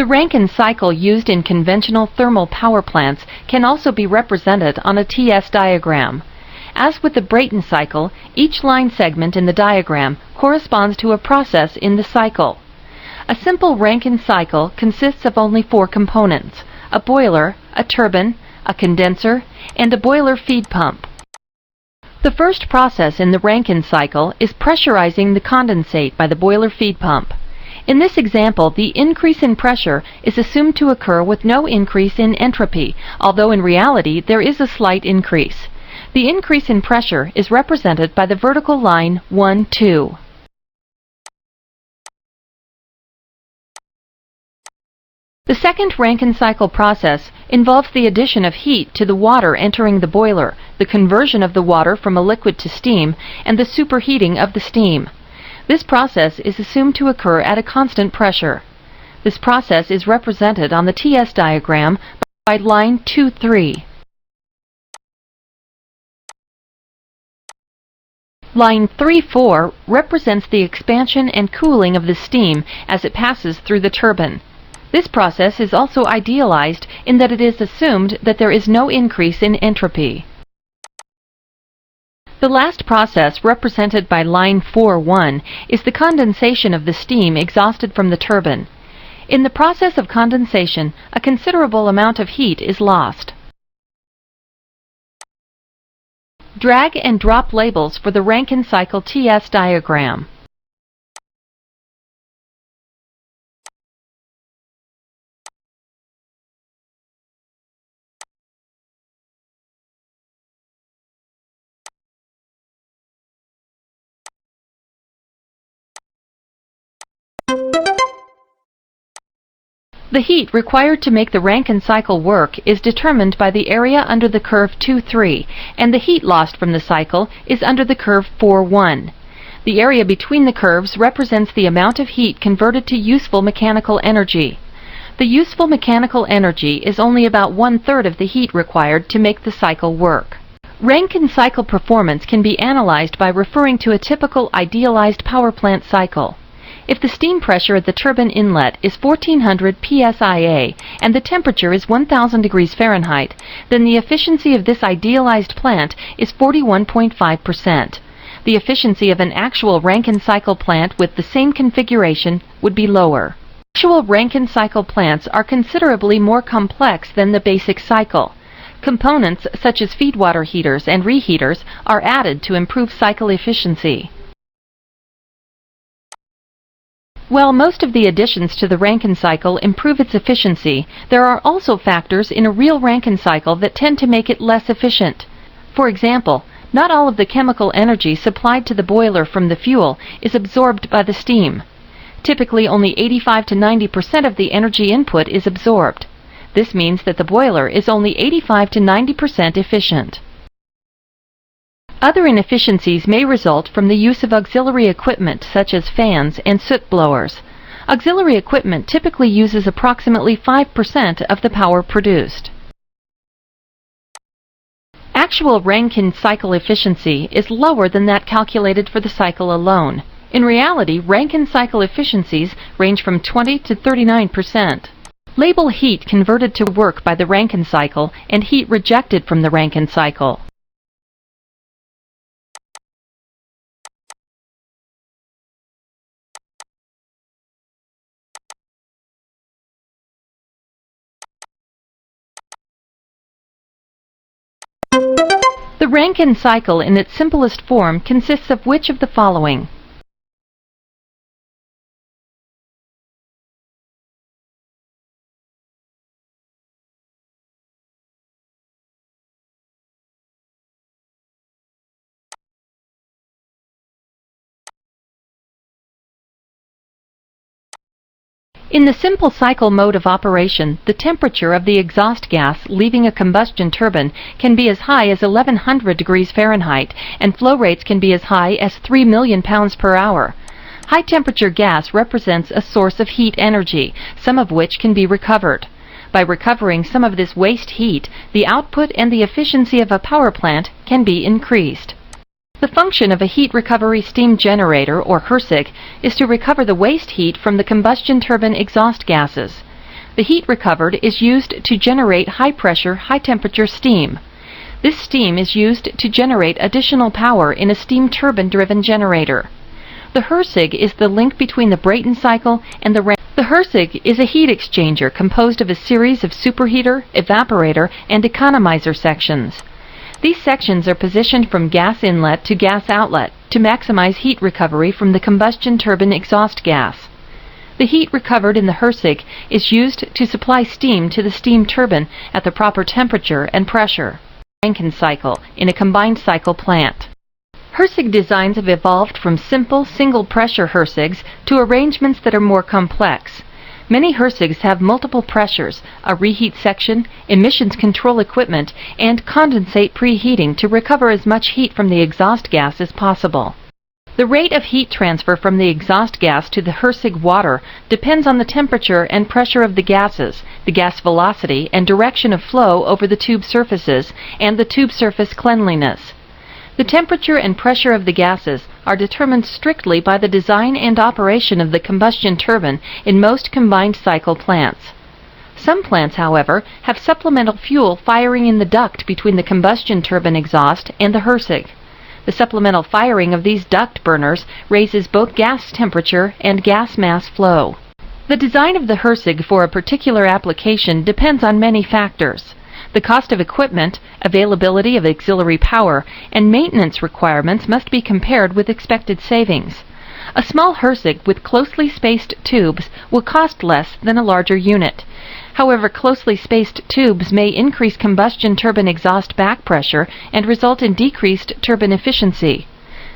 The Rankine cycle used in conventional thermal power plants can also be represented on a TS diagram. As with the Brayton cycle, each line segment in the diagram corresponds to a process in the cycle. A simple Rankine cycle consists of only 4 components: a boiler, a turbine, a condenser, and a boiler feed pump. The first process in the Rankine cycle is pressurizing the condensate by the boiler feed pump. In this example, the increase in pressure is assumed to occur with no increase in entropy, although in reality there is a slight increase. The increase in pressure is represented by the vertical line 1, 2. The second Rankine cycle process involves the addition of heat to the water entering the boiler, the conversion of the water from a liquid to steam, and the superheating of the steam. This process is assumed to occur at a constant pressure. This process is represented on the TS diagram by line 2, 3. Line 3, 4 represents the expansion and cooling of the steam as it passes through the turbine. This process is also idealized in that it is assumed that there is no increase in entropy. The last process, represented by line 4-1, is the condensation of the steam exhausted from the turbine. In the process of condensation, a considerable amount of heat is lost. Drag and drop labels for the Rankine cycle TS diagram. The heat required to make the Rankine cycle work is determined by the area under the curve 2-3, and the heat lost from the cycle is under the curve 4-1. The area between the curves represents the amount of heat converted to useful mechanical energy. The useful mechanical energy is only about 1/3 of the heat required to make the cycle work. Rankine cycle performance can be analyzed by referring to a typical idealized power plant cycle. If the steam pressure at the turbine inlet is 1400 psia and the temperature is 1000 degrees Fahrenheit, then the efficiency of this idealized plant is 41.5%. The efficiency of an actual Rankine cycle plant with the same configuration would be lower. Actual Rankine cycle plants are considerably more complex than the basic cycle. Components such as feedwater heaters and reheaters are added to improve cycle efficiency. While most of the additions to the Rankine cycle improve its efficiency, there are also factors in a real Rankine cycle that tend to make it less efficient. For example, not all of the chemical energy supplied to the boiler from the fuel is absorbed by the steam. Typically, only 85 to 90% of the energy input is absorbed. This means that the boiler is only 85 to 90% efficient. Other inefficiencies may result from the use of auxiliary equipment such as fans and soot blowers. Auxiliary equipment typically uses approximately 5% of the power produced. Actual Rankine cycle efficiency is lower than that calculated for the cycle alone. In reality, Rankine cycle efficiencies range from 20 to 39%. Label heat converted to work by the Rankine cycle and heat rejected from the Rankine cycle. The Rankine cycle in its simplest form consists of which of the following? In the simple cycle mode of operation, the temperature of the exhaust gas leaving a combustion turbine can be as high as 1100 degrees Fahrenheit, and flow rates can be as high as 3 million pounds per hour. High temperature gas represents a source of heat energy, some of which can be recovered. By recovering some of this waste heat, the output and the efficiency of a power plant can be increased. The function of a heat recovery steam generator, or HRSG, is to recover the waste heat from the combustion turbine exhaust gases. The heat recovered is used to generate high-pressure, high-temperature steam. This steam is used to generate additional power in a steam turbine-driven generator. The Hersig is the link between the Brayton cycle and the Hersig is a heat exchanger composed of a series of superheater, evaporator, and economizer sections. These sections are positioned from gas inlet to gas outlet to maximize heat recovery from the combustion turbine exhaust gas. The heat recovered in the Hersig is used to supply steam to the steam turbine at the proper temperature and pressure. Rankine cycle in a combined cycle plant. Hersig designs have evolved from simple single-pressure Hersigs to arrangements that are more complex. Many Hersigs have multiple pressures, a reheat section, emissions control equipment, and condensate preheating to recover as much heat from the exhaust gas as possible. The rate of heat transfer from the exhaust gas to the Hersig water depends on the temperature and pressure of the gases, the gas velocity and direction of flow over the tube surfaces, and the tube surface cleanliness. The temperature and pressure of the gases are determined strictly by the design and operation of the combustion turbine in most combined cycle plants. Some plants, however, have supplemental fuel firing in the duct between the combustion turbine exhaust and the Hersig. The supplemental firing of these duct burners raises both gas temperature and gas mass flow. The design of the Hersig for a particular application depends on many factors. The cost of equipment, availability of auxiliary power, and maintenance requirements must be compared with expected savings. A small Hersig with closely spaced tubes will cost less than a larger unit. However, closely spaced tubes may increase combustion turbine exhaust back pressure and result in decreased turbine efficiency.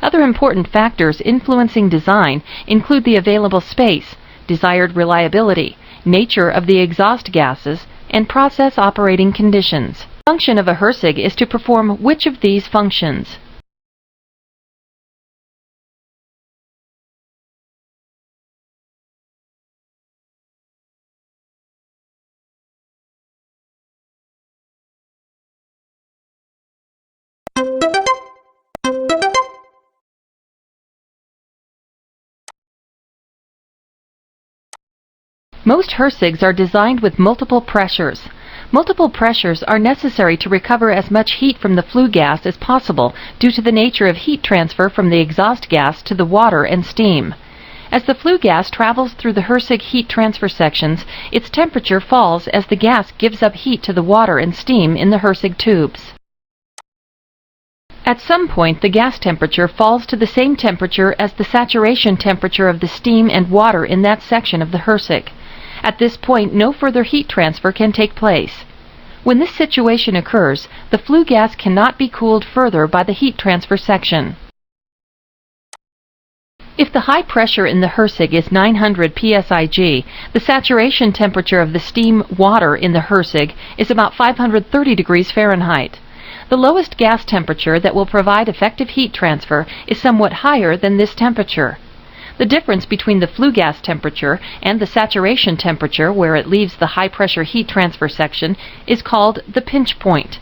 Other important factors influencing design include the available space, desired reliability, nature of the exhaust gases, and process operating conditions. The function of a Hersig is to perform which of these functions? Most Hersigs are designed with multiple pressures. Multiple pressures are necessary to recover as much heat from the flue gas as possible due to the nature of heat transfer from the exhaust gas to the water and steam. As the flue gas travels through the Hersig heat transfer sections, its temperature falls as the gas gives up heat to the water and steam in the Hersig tubes. At some point, the gas temperature falls to the same temperature as the saturation temperature of the steam and water in that section of the Hersig. At this point, no further heat transfer can take place. When this situation occurs, the flue gas cannot be cooled further by the heat transfer section. If the high pressure in the Hersig is 900 psig, the saturation temperature of the steam water in the Hersig is about 530 degrees Fahrenheit. The lowest gas temperature that will provide effective heat transfer is somewhat higher than this temperature. The difference between the flue gas temperature and the saturation temperature where it leaves the high-pressure heat transfer section is called the pinch point.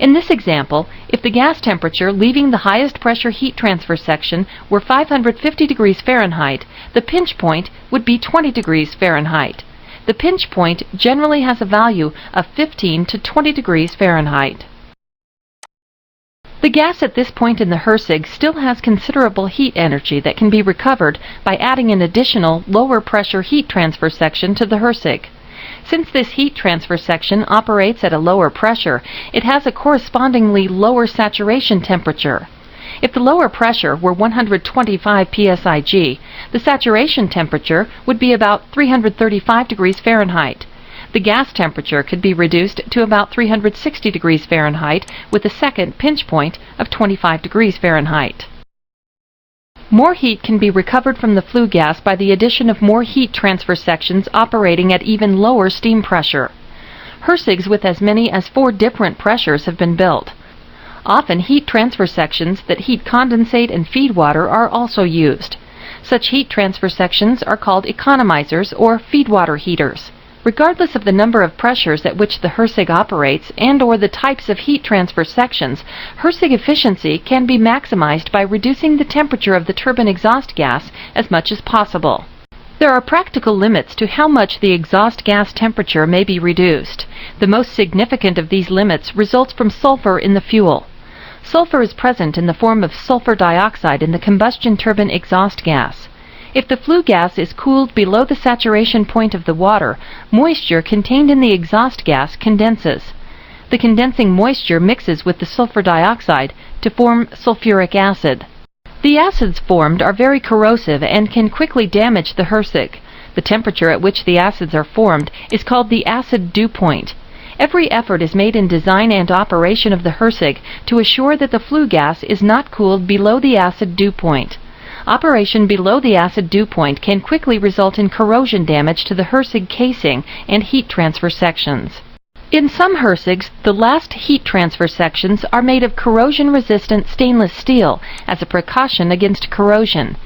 In this example, if the gas temperature leaving the highest pressure heat transfer section were 550 degrees Fahrenheit, the pinch point would be 20 degrees Fahrenheit. The pinch point generally has a value of 15 to 20 degrees Fahrenheit. The gas at this point in the Hersig still has considerable heat energy that can be recovered by adding an additional lower pressure heat transfer section to the Hersig. Since this heat transfer section operates at a lower pressure, it has a correspondingly lower saturation temperature. If the lower pressure were 125 psig, the saturation temperature would be about 335 degrees Fahrenheit. The gas temperature could be reduced to about 360 degrees Fahrenheit with a second pinch point of 25 degrees Fahrenheit. More heat can be recovered from the flue gas by the addition of more heat transfer sections operating at even lower steam pressure. Hersigs with as many as 4 different pressures have been built. Often heat transfer sections that heat condensate and feed water are also used. Such heat transfer sections are called economizers or feed water heaters. Regardless of the number of pressures at which the Hersig operates and/or the types of heat transfer sections, Hersig efficiency can be maximized by reducing the temperature of the turbine exhaust gas as much as possible. There are practical limits to how much the exhaust gas temperature may be reduced. The most significant of these limits results from sulfur in the fuel. Sulfur is present in the form of sulfur dioxide in the combustion turbine exhaust gas. If the flue gas is cooled below the saturation point of the water, moisture contained in the exhaust gas condenses. The condensing moisture mixes with the sulfur dioxide to form sulfuric acid. The acids formed are very corrosive and can quickly damage the HRSG. The temperature at which the acids are formed is called the acid dew point. Every effort is made in design and operation of the HRSG to assure that the flue gas is not cooled below the acid dew point. Operation below the acid dew point can quickly result in corrosion damage to the HRSG casing and heat transfer sections. In some HRSGs, the last heat transfer sections are made of corrosion-resistant stainless steel as a precaution against corrosion.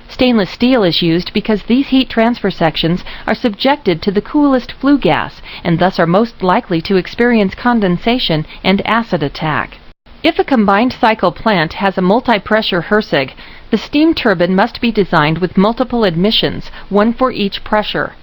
Stainless steel is used because these heat transfer sections are subjected to the coolest flue gas and thus are most likely to experience condensation and acid attack. If a combined cycle plant has a multi-pressure HRSG, the steam turbine must be designed with multiple admissions, one for each pressure.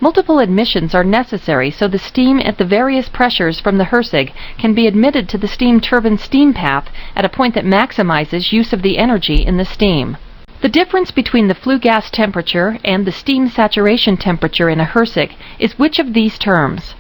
Multiple admissions are necessary so the steam at the various pressures from the HRSG can be admitted to the steam turbine steam path at a point that maximizes use of the energy in the steam. The difference between the flue gas temperature and the steam saturation temperature in a HRSG is which of these terms?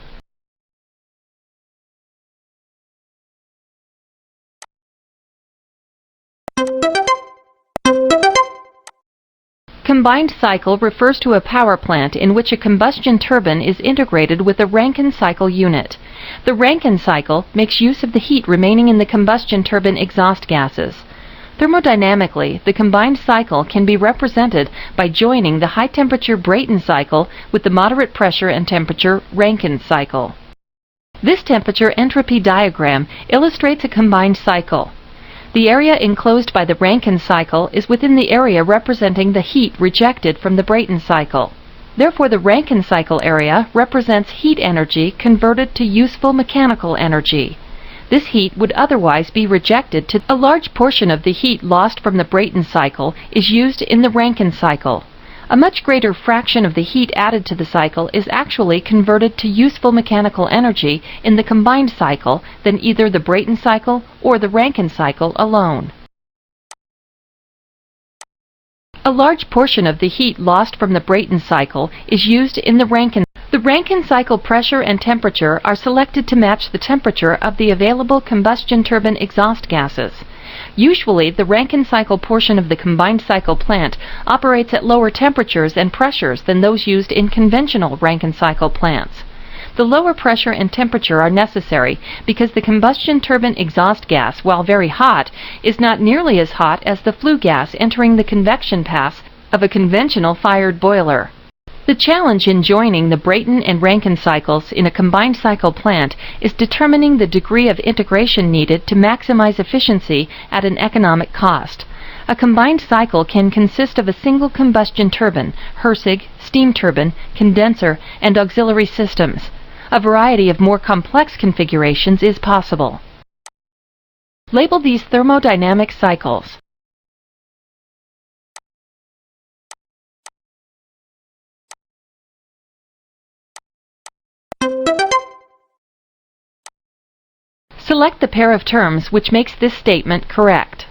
Combined cycle refers to a power plant in which a combustion turbine is integrated with a Rankine cycle unit. The Rankine cycle makes use of the heat remaining in the combustion turbine exhaust gases. Thermodynamically, the combined cycle can be represented by joining the high-temperature Brayton cycle with the moderate pressure and temperature Rankine cycle. This temperature entropy diagram illustrates a combined cycle. The area enclosed by the Rankine cycle is within the area representing the heat rejected from the Brayton cycle. Therefore, the Rankine cycle area represents heat energy converted to useful mechanical energy. This heat would otherwise be rejected to a large portion of the heat lost from the Brayton cycle is used in the Rankine cycle. A much greater fraction of the heat added to the cycle is actually converted to useful mechanical energy in the combined cycle than either the Brayton cycle or the Rankine cycle alone. A large portion of the heat lost from the Brayton cycle is used in the Rankine. The Rankine cycle pressure and temperature are selected to match the temperature of the available combustion turbine exhaust gases. Usually, the Rankine cycle portion of the combined cycle plant operates at lower temperatures and pressures than those used in conventional Rankine cycle plants. The lower pressure and temperature are necessary because the combustion turbine exhaust gas, while very hot, is not nearly as hot as the flue gas entering the convection paths of a conventional fired boiler. The challenge in joining the Brayton and Rankine cycles in a combined cycle plant is determining the degree of integration needed to maximize efficiency at an economic cost. A combined cycle can consist of a single combustion turbine, HRSG, steam turbine, condenser, and auxiliary systems. A variety of more complex configurations is possible. Label these thermodynamic cycles. Select the pair of terms which makes this statement correct.